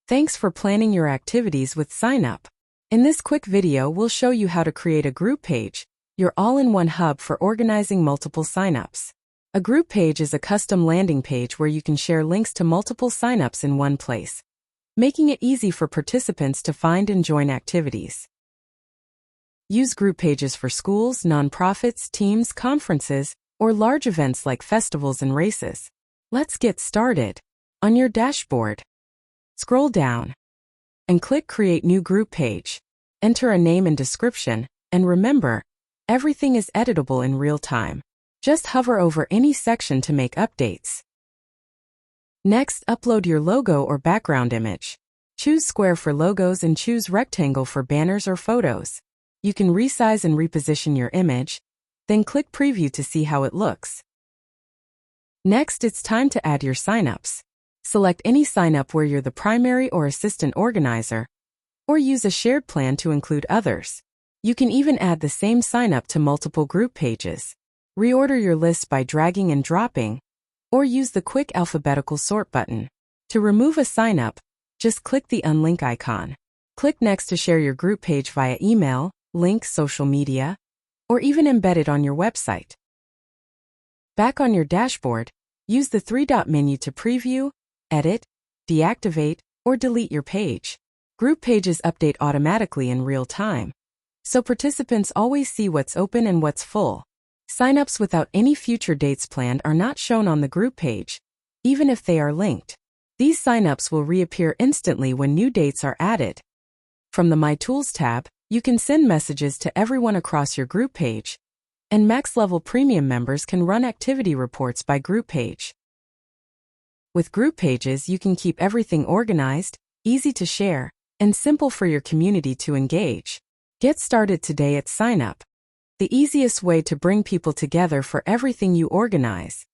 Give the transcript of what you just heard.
Thanks for planning your activities with SignUp. In this quick video, we'll show you how to create a group page, your all-in-one hub for organizing multiple signups. A group page is a custom landing page where you can share links to multiple signups in one place, making it easy for participants to find and join activities. Use group pages for schools, nonprofits, teams, conferences, or large events like festivals and races. Let's get started. On your dashboard, scroll down and click Create New Group Page. Enter a name and description, and remember, everything is editable in real time. Just hover over any section to make updates. Next, upload your logo or background image. Choose square for logos and choose rectangle for banners or photos. You can resize and reposition your image, then click Preview to see how it looks. Next, it's time to add your signups. Select any signup where you're the primary or assistant organizer, or use a shared plan to include others. You can even add the same signup to multiple group pages. Reorder your list by dragging and dropping, or use the quick alphabetical sort button. To remove a signup, just click the unlink icon. Click Next to share your group page via email, link, social media, or even embed it on your website. Back on your dashboard, use the three-dot menu to preview, edit, deactivate, or delete your page. Group pages update automatically in real time, so participants always see what's open and what's full. Signups without any future dates planned are not shown on the group page, even if they are linked. These signups will reappear instantly when new dates are added. From the My Tools tab, you can send messages to everyone across your group page, and max-level premium members can run activity reports by group page. With group pages, you can keep everything organized, easy to share, and simple for your community to engage. Get started today at SignUp, the easiest way to bring people together for everything you organize.